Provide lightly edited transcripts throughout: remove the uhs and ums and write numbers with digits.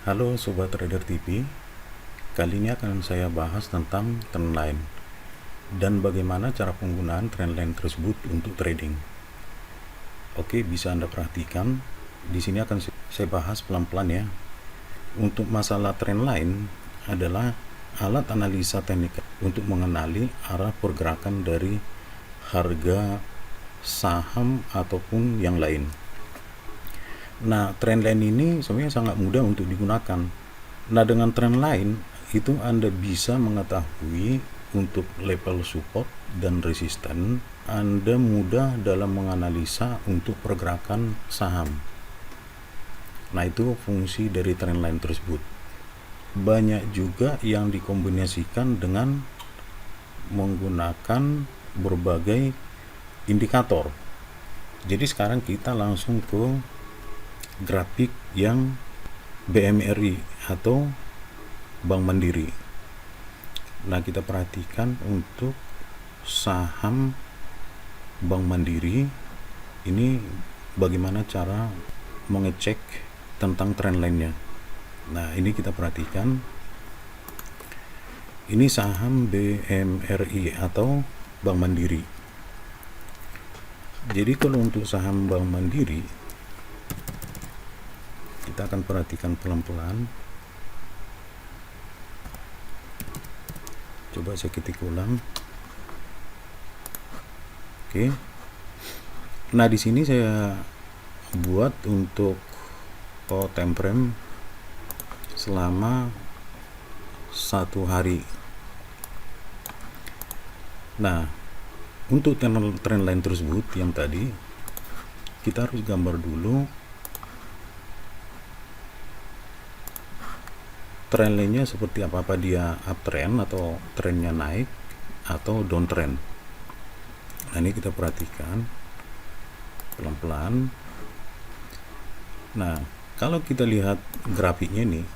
Halo Sobat Trader TV, kali ini akan saya bahas tentang trendline dan bagaimana cara penggunaan trendline tersebut untuk trading. Oke, bisa Anda perhatikan, di sini akan saya bahas pelan-pelan ya. Untuk masalah trendline adalah alat analisa teknikal untuk mengenali arah pergerakan dari harga saham ataupun yang lain. Nah, trendline ini sebenarnya sangat mudah untuk digunakan. Nah, dengan trendline itu Anda bisa mengetahui untuk level support dan resisten. Anda mudah dalam menganalisa untuk pergerakan saham. Nah, itu fungsi dari trendline tersebut. Banyak juga yang dikombinasikan dengan menggunakan berbagai indikator. Jadi sekarang kita langsung ke grafik yang BMRI atau Bank Mandiri. Nah, kita perhatikan untuk saham Bank Mandiri ini bagaimana cara mengecek tentang trendline-nya. Nah, ini kita perhatikan. Ini saham BMRI atau Bank Mandiri. Jadi kalau untuk saham Bank Mandiri, kita akan perhatikan pelan-pelan. Coba saya ketik ulang. Oke. Nah, di sini saya buat untuk time frame selama 1 hari. Nah, untuk trendline tersebut yang tadi kita harus gambar dulu trendline-nya seperti apa dia uptrend atau trennya naik atau downtrend. Nah, ini kita perhatikan pelan-pelan. Nah, kalau kita lihat grafiknya nih,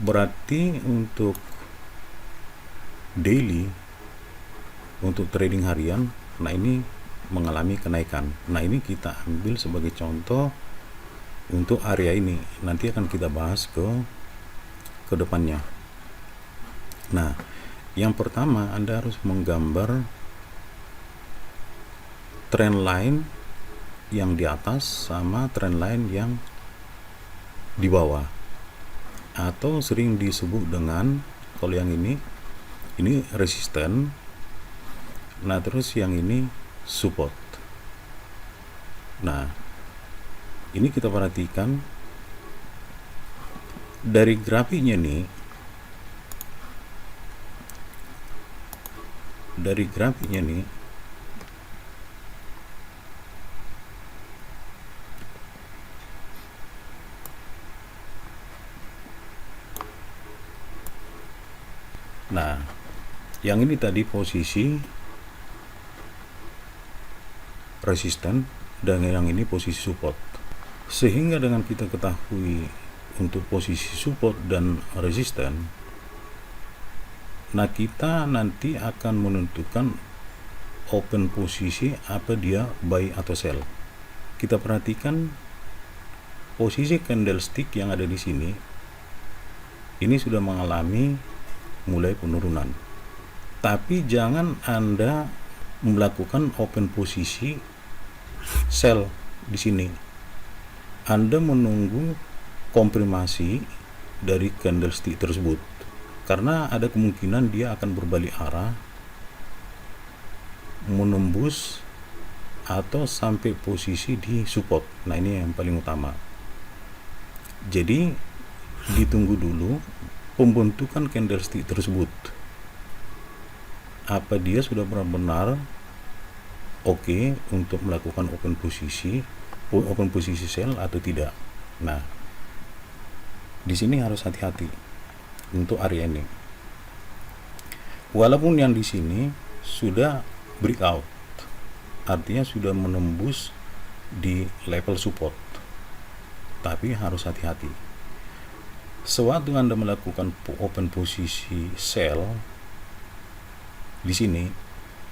berarti untuk daily, untuk trading harian, nah ini mengalami kenaikan. Nah, ini kita ambil sebagai contoh untuk area ini. Nanti akan kita bahas ke depannya. Nah, yang pertama Anda harus menggambar trend line yang di atas sama trend line yang di bawah, atau sering disebut dengan, kalau yang ini resisten, nah terus yang ini support. Nah, ini kita perhatikan dari grafiknya nih, nah yang ini tadi posisi resisten dan yang ini posisi support. Sehingga dengan kita ketahui untuk posisi support dan resisten, nah kita nanti akan menentukan open posisi apa dia buy atau sell. Kita perhatikan posisi candlestick yang ada di sini, ini sudah mengalami mulai penurunan. Tapi jangan Anda melakukan open posisi sell di sini. Anda menunggu konfirmasi dari candlestick tersebut, karena ada kemungkinan dia akan berbalik arah, menembus atau sampai posisi di support. Nah, ini yang paling utama. Jadi ditunggu dulu pembentukan candlestick tersebut, apa dia sudah benar-benar oke untuk melakukan open posisi sell atau tidak. Nah, di sini harus hati-hati untuk area ini. Walaupun yang di sini sudah breakout, artinya sudah menembus di level support, tapi harus hati-hati. Sewaktu Anda melakukan open posisi sell di sini,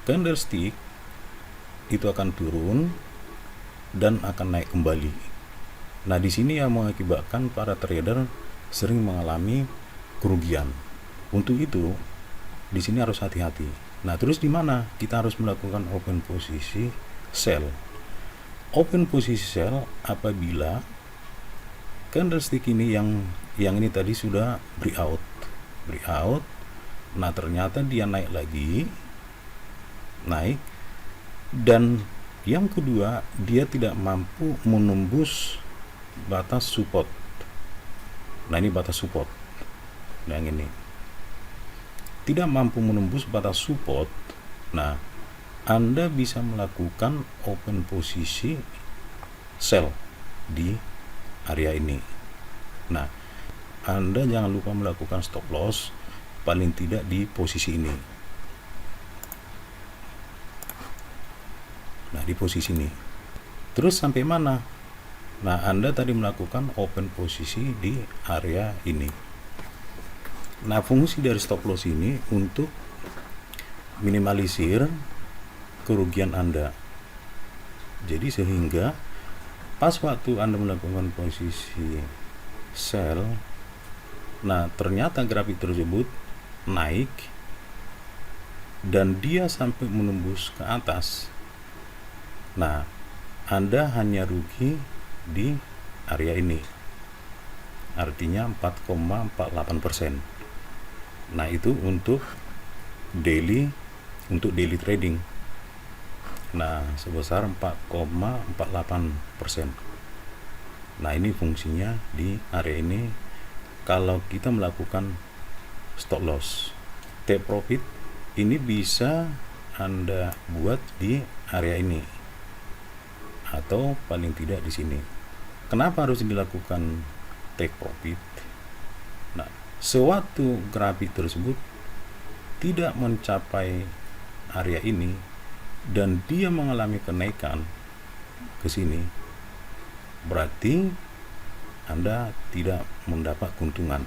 candlestick itu akan turun dan akan naik kembali. Nah, di sini yang mengakibatkan para trader sering mengalami kerugian. Untuk itu, di sini harus hati-hati. Nah, terus di mana kita harus melakukan open posisi sell? Open posisi sell apabila candlestick ini yang ini tadi sudah breakout. Nah, ternyata dia naik lagi, dan yang kedua, dia tidak mampu menembus batas support. Nah, ini batas support. Nah, yang ini tidak mampu menembus batas support. Nah, Anda bisa melakukan open posisi sell di area ini. Nah, Anda jangan lupa melakukan stop loss paling tidak di posisi ini. Nah, di posisi ini. Terus sampai mana? Nah, Anda tadi melakukan open posisi di area ini. Nah, fungsi dari stop loss ini untuk minimalisir kerugian Anda. Jadi sehingga pas waktu Anda melakukan posisi sell, nah ternyata grafik tersebut naik dan dia sampai menembus ke atas. Nah, Anda hanya rugi di area ini, artinya 4,48%. Nah, itu untuk daily trading. Nah, sebesar 4,48%. Nah, ini fungsinya di area ini kalau kita melakukan stop loss. Take profit ini bisa Anda buat di area ini atau paling tidak di sini. Kenapa harus dilakukan take profit? Nah, sewaktu grafik tersebut tidak mencapai area ini dan dia mengalami kenaikan ke sini, berarti Anda tidak mendapat keuntungan.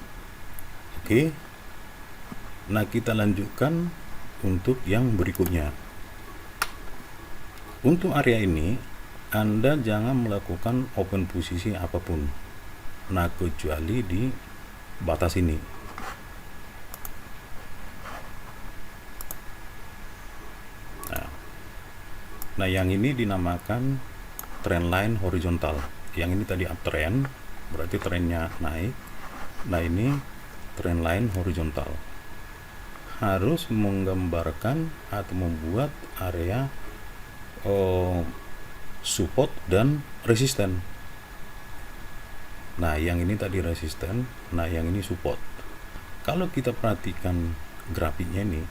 Oke. Nah, kita lanjutkan untuk yang berikutnya. Untuk area ini, Anda jangan melakukan open posisi apapun. Nah, kecuali di batas ini. Nah, yang ini dinamakan trend line horizontal. Yang ini tadi uptrend, berarti trennya naik. Nah, ini trend line horizontal. Harus menggambarkan atau membuat area support dan resisten. Nah, yang ini tadi resisten, nah yang ini support. Kalau kita perhatikan grafiknya ini,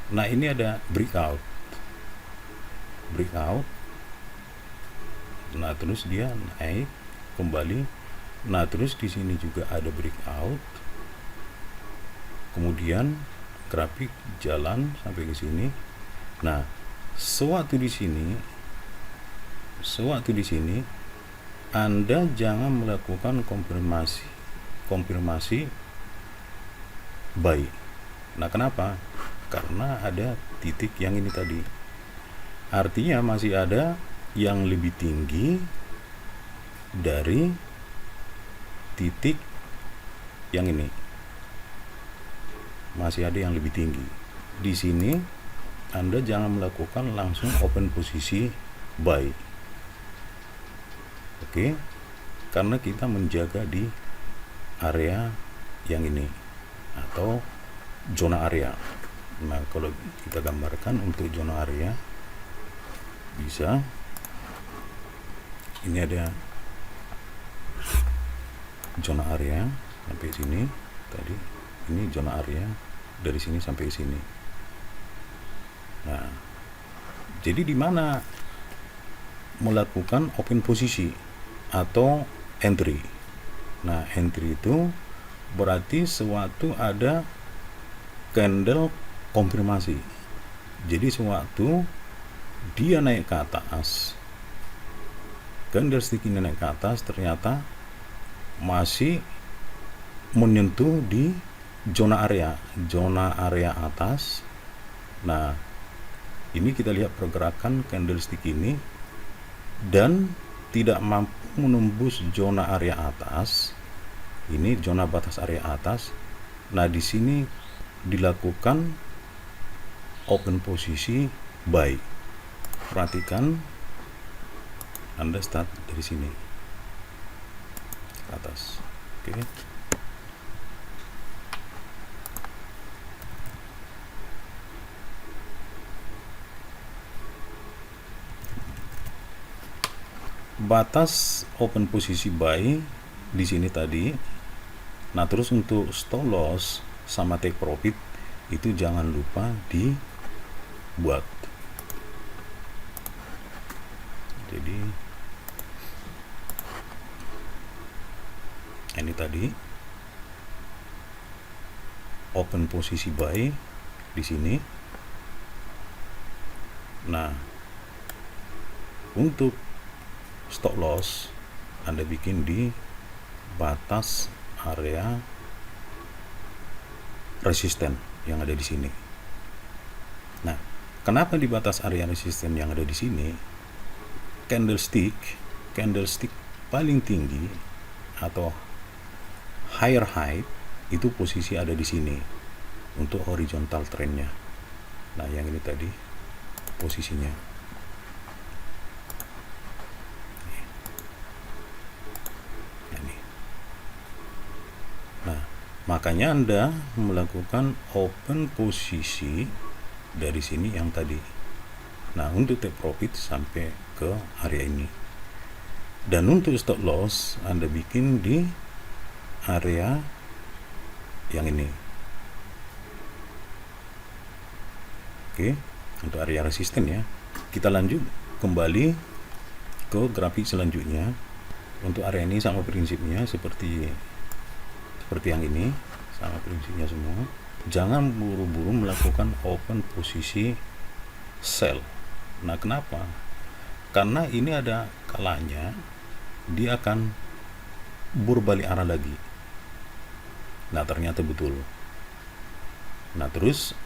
nah ini ada breakout. Nah, terus dia naik kembali. Nah, terus di sini juga ada breakout. Kemudian grafik jalan sampai ke sini. Nah, sewaktu di sini Anda jangan melakukan konfirmasi buy. Nah, kenapa? Karena ada titik yang ini tadi. Artinya masih ada yang lebih tinggi dari titik yang ini. Masih ada yang lebih tinggi. Di sini Anda jangan melakukan langsung open posisi buy. Oke. Karena kita menjaga di area yang ini atau zona area. Nah, kalau kita gambarkan untuk zona area bisa, ini ada zona area sampai sini tadi, ini zona area dari sini sampai sini. Nah, jadi di mana melakukan open posisi atau entry. Nah, entry itu berarti sewaktu ada candle konfirmasi. Jadi sewaktu dia naik ke atas, candlestick ini naik ke atas, ternyata masih menyentuh di zona area atas. Nah, ini kita lihat pergerakan candlestick ini dan tidak mampu menembus zona area atas, ini zona batas area atas. Nah, di sini dilakukan open posisi buy. Perhatikan, Anda start dari sini ke atas. Oke. Batas open posisi buy di sini tadi. Nah, terus untuk stop loss sama take profit itu jangan lupa dibuat. Jadi ini tadi open posisi buy di sini. Nah, untuk stop loss Anda bikin di batas area resisten yang ada di sini. Nah, kenapa di batas area resisten yang ada di sini? Candlestick paling tinggi atau higher high itu posisi ada di sini untuk horizontal trendnya. Nah, yang ini tadi posisinya. Makanya Anda melakukan open posisi dari sini yang tadi. Nah, untuk take profit sampai ke area ini. Dan untuk stop loss Anda bikin di area yang ini. Oke, untuk area resisten ya. Kita lanjut kembali ke grafik selanjutnya. Untuk area ini sama prinsipnya seperti yang ini, sama prinsipnya semua. Jangan buru-buru melakukan open posisi sell. Nah, kenapa? Karena ini ada kalanya dia akan berbalik arah lagi. Nah, ternyata betul. Nah, terus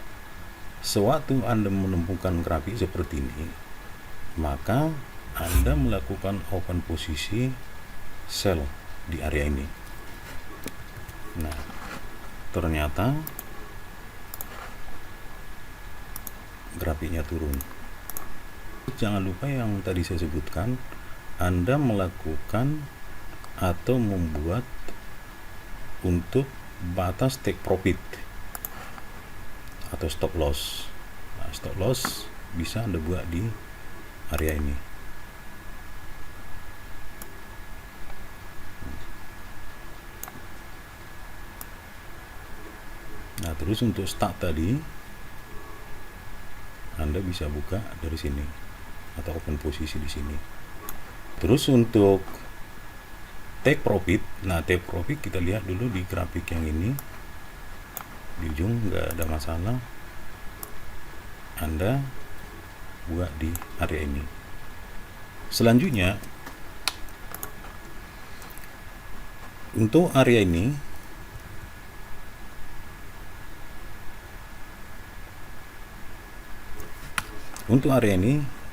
sewaktu Anda menemukan grafik seperti ini, maka Anda melakukan open posisi sell di area ini. Nah, ternyata grafiknya turun. Jangan lupa yang tadi saya sebutkan, Anda melakukan atau membuat untuk batas take profit atau stop loss. Nah, stop loss bisa Anda buat di area ini. Nah, terus untuk start tadi Anda bisa buka dari sini atau open posisi di sini. Terus untuk take profit, nah take profit kita lihat dulu di grafik yang ini. Di ujung nggak ada masalah, Anda buat di area ini. Selanjutnya untuk area ini,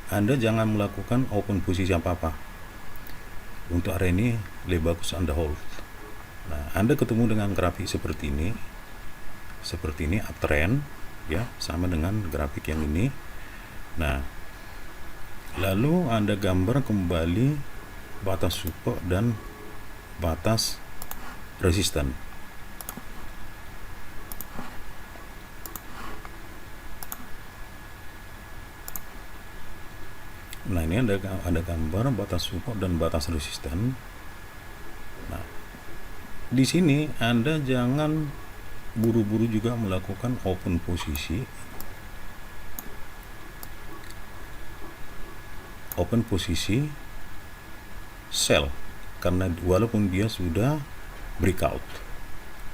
Anda jangan melakukan open posisi apa-apa. Untuk area ini lebih bagus Anda hold. Nah, Anda ketemu dengan grafik seperti ini uptrend ya, sama dengan grafik yang ini. Nah, lalu Anda gambar kembali batas support dan batas resisten. Nah, ini ada gambar batas support dan batas resisten. Nah, di sini Anda jangan buru-buru juga melakukan open posisi sell, karena walaupun dia sudah breakout.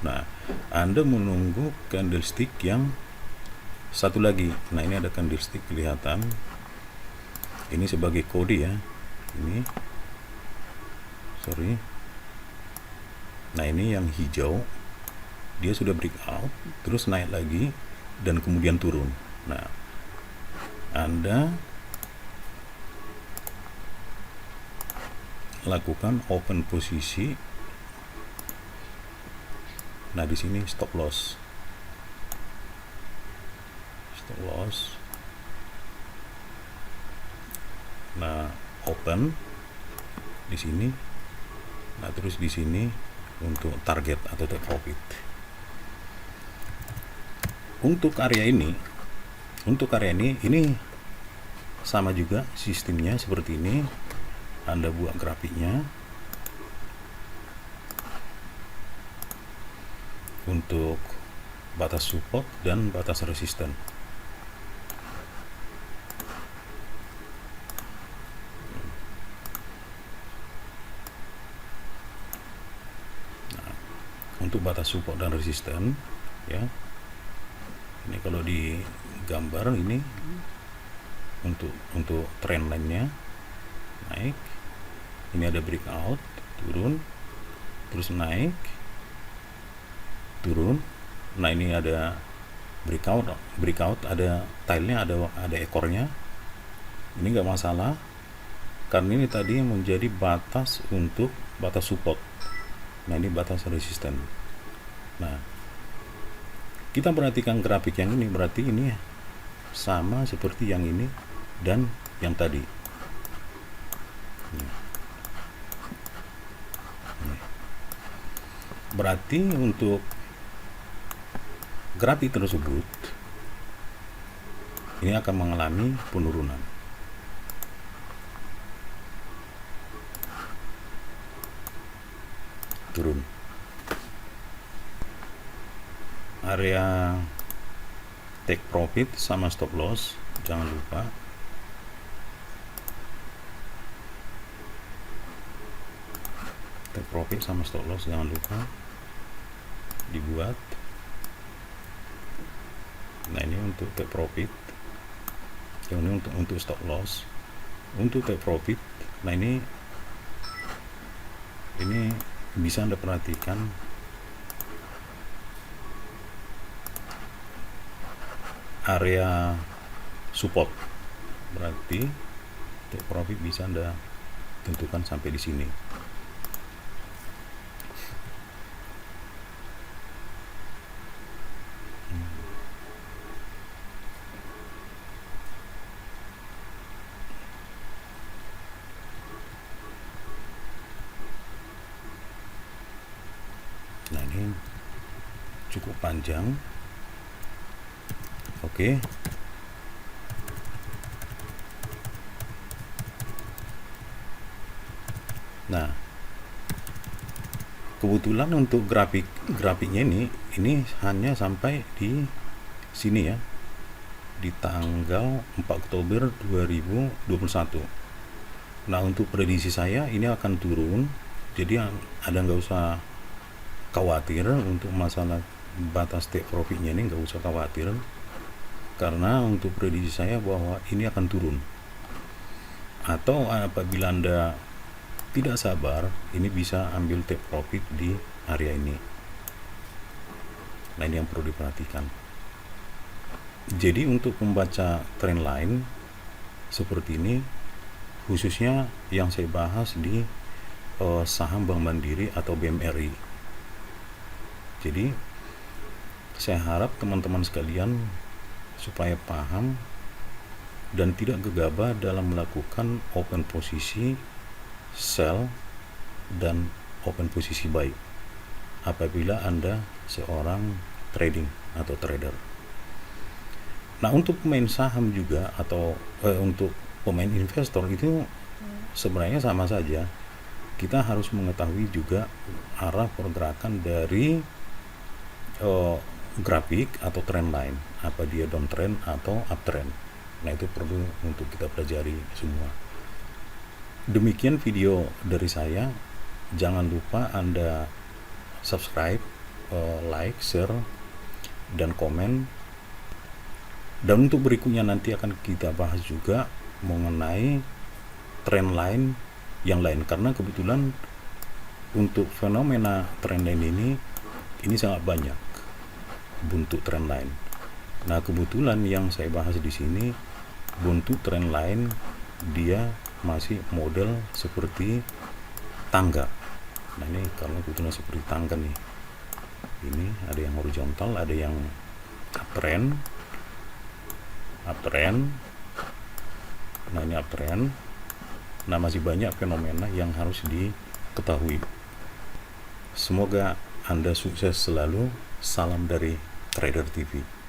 Nah, Anda menunggu candlestick yang satu lagi. Nah, ini ada candlestick kelihatan. Ini sebagai kode ya. Nah, ini yang hijau. Dia sudah breakout, terus naik lagi dan kemudian turun. Nah, Anda lakukan open posisi. Nah, di sini stop loss. Nah, open di sini. Nah, terus di sini untuk target atau take profit. Untuk area ini ini sama juga sistemnya seperti ini. Anda buat grafiknya untuk batas support dan batas resisten. Nah, untuk batas support dan resisten ya, ini kalau di gambar ini untuk trend line-nya naik, ini ada breakout, turun, terus naik, turun. Nah, ini ada breakout, ada tailnya, ada ekornya. Ini nggak masalah karena ini tadi menjadi batas untuk batas support. Nah, ini batas resisten. Nah, kita perhatikan grafik yang ini, berarti ini sama seperti yang ini dan yang tadi. Berarti untuk grafik tersebut ini akan mengalami penurunan. Turun. Area take profit sama stop loss jangan lupa. Take profit sama stop loss jangan lupa dibuat. Nah, ini untuk take profit, yang ini untuk stop loss. Untuk take profit, nah ini bisa Anda perhatikan area support, berarti take profit bisa Anda tentukan sampai di sini. Nah, ini cukup panjang. Oke. Nah, kebetulan untuk grafiknya ini hanya sampai di sini ya, di tanggal 4 Oktober 2021. Nah, untuk prediksi saya ini akan turun, jadi Anda nggak usah khawatir untuk masalah batas take profitnya, ini nggak usah khawatir, karena untuk prediksi saya bahwa ini akan turun. Atau apabila Anda tidak sabar, ini bisa ambil take profit di area ini. Nah, ini yang perlu diperhatikan. Jadi untuk membaca trend line seperti ini, khususnya yang saya bahas di saham Bank Mandiri atau BMRI. Jadi saya harap teman-teman sekalian supaya paham dan tidak gegabah dalam melakukan open posisi sell dan open posisi buy apabila Anda seorang trading atau trader. Nah, untuk pemain saham juga atau untuk pemain investor itu sebenarnya sama saja. Kita harus mengetahui juga arah pergerakan dari grafik atau trend line, apa dia downtrend atau uptrend. Nah, itu perlu untuk kita pelajari semua. Demikian video dari saya. Jangan lupa Anda subscribe, like, share, dan komen. Dan untuk berikutnya nanti akan kita bahas juga mengenai trend line yang lain, karena kebetulan untuk fenomena trend line ini sangat banyak bentuk trend line. Nah, kebetulan yang saya bahas di sini bentuk trend line dia masih model seperti tangga. Nah ini kalau bentuknya seperti tangga nih, ini ada yang horizontal, ada yang uptrend. Nah ini uptrend. Nah masih banyak fenomena yang harus diketahui. Semoga Anda sukses selalu. Salam dari Trader TV.